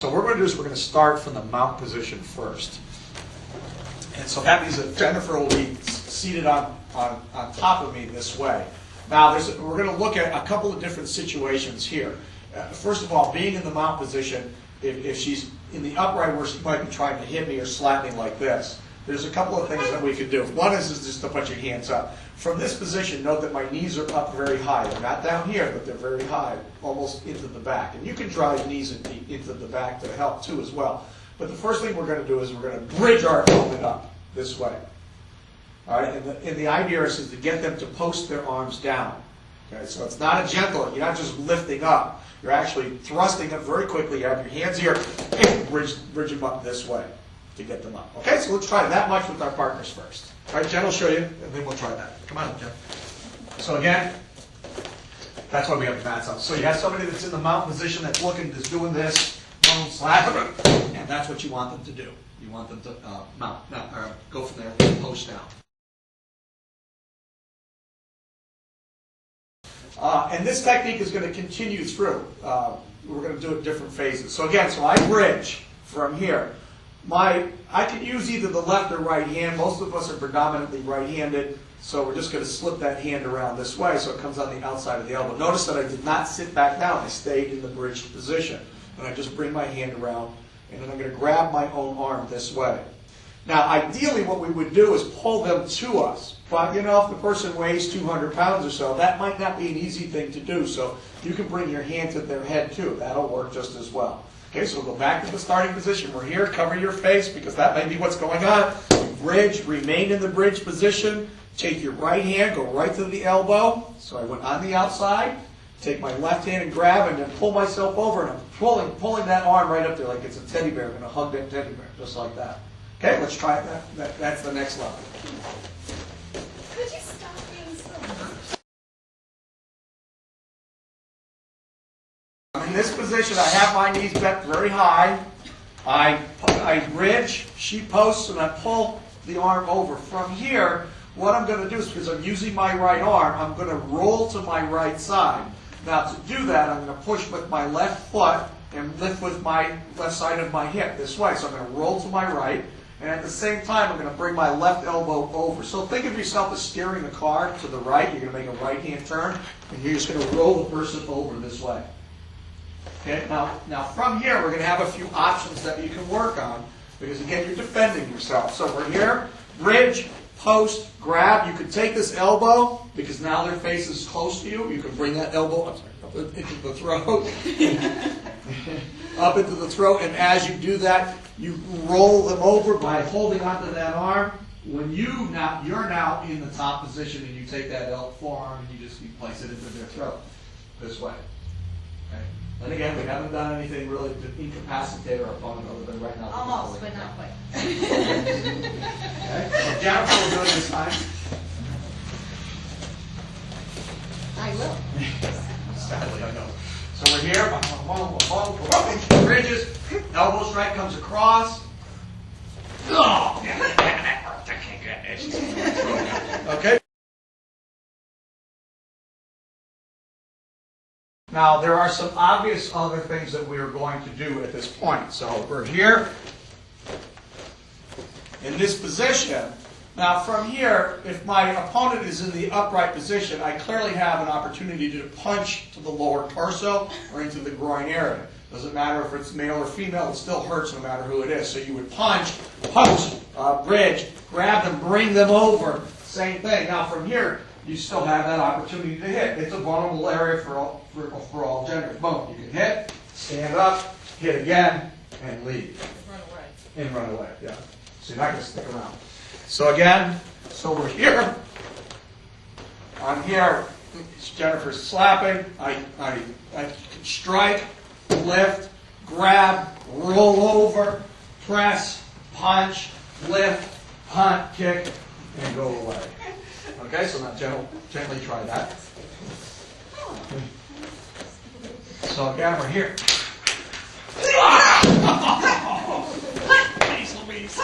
So what we're going to do is we're going to start from the mount position first. And so that means that Jennifer will be seated on top of me this way. Now, we're going to look at a couple of different situations here. First of all, being in the mount position, if she's in the upright where she might be trying to hit me or slap me like this, there's a couple of things that we could do. One is just to put your hands up. From this position, note that my knees are up very high. They're not down here, but they're very high, almost into the back. And you can drive knees into the back to help too as well. But the first thing we're going to do is we're going to bridge our opponent up this way. All right, and the idea is to get them to post their arms down. Okay, so it's not a gentle, you're not just lifting up. You're actually thrusting up very quickly. You have your hands here, and bridge them up this way to get them up. Okay, so let's try that much with our partners first. All right, Jen will show you, and then we'll try that. Come on, Jen. So again, that's why we have the mats up. So you have somebody that's in the mount position that's doing this, slap them, and that's what you want them to do. You want them to mount, or go from there and post down. And this technique is going to continue through. We're going to do it in different phases. So again, I bridge from here. I can use either the left or right hand. Most of us are predominantly right-handed, so we're just going to slip that hand around this way so it comes on the outside of the elbow. Notice that I did not sit back down. I stayed in the bridged position. And I just bring my hand around, and then I'm going to grab my own arm this way. Now, ideally, what we would do is pull them to us. But, if the person weighs 200 pounds or so, that might not be an easy thing to do. So you can bring your hand to their head, too. That'll work just as well. Okay, so we'll go back to the starting position. We're here. Cover your face, because that may be what's going on. Bridge. Remain in the bridge position. Take your right hand. Go right to the elbow. So I went on the outside. Take my left hand and grab, and then pull myself over. And I'm pulling that arm right up there like it's a teddy bear. I'm going to hug that teddy bear, just like that. Okay, let's try it. That's the next level. Could you stop being so much? In this position, I have my knees bent very high. I bridge, she posts, and I pull the arm over. From here, what I'm going to do is, because I'm using my right arm, I'm going to roll to my right side. Now, to do that, I'm going to push with my left foot and lift with my left side of my hip this way. So I'm going to roll to my right. And at the same time, I'm going to bring my left elbow over. So think of yourself as steering the car to the right. You're going to make a right-hand turn, and you're just going to roll the person over this way. Okay. Now from here, we're going to have a few options that you can work on, because again, you're defending yourself. So we're here, bridge, post, grab. You can take this elbow, because now their face is close to you. You can bring that elbow up into the throat. Up into the throat, and as you do that, you roll them over by holding onto that arm. When you're now in the top position, and you take that forearm and you place it into their throat this way. Okay. And again, we haven't done anything really to incapacitate our opponent other than right now. Almost, but not quite. Okay. So Jennifer will do it this time. I will. Sadly, I know. So we're here, bridges, elbow strike comes across. Oh, that can't get it. Okay. Now, there are some obvious other things that we are going to do at this point. So we're here in this position. Now, from here, if my opponent is in the upright position, I clearly have an opportunity to punch to the lower torso or into the groin area. Doesn't matter if it's male or female, it still hurts no matter who it is. So you would punch, post, bridge, grab them, bring them over. Same thing. Now, from here, you still have that opportunity to hit. It's a vulnerable area for all genders. Boom. You can hit, stand up, hit again, and leave. Run away. And run away, yeah. So you're not going to stick around. So again, we're here. I'm here. Jennifer's slapping. I strike, lift, grab, roll over, press, punch, lift, punt, kick, and go away. Okay, so now gently try that. So again, we're here. Jeez Louise.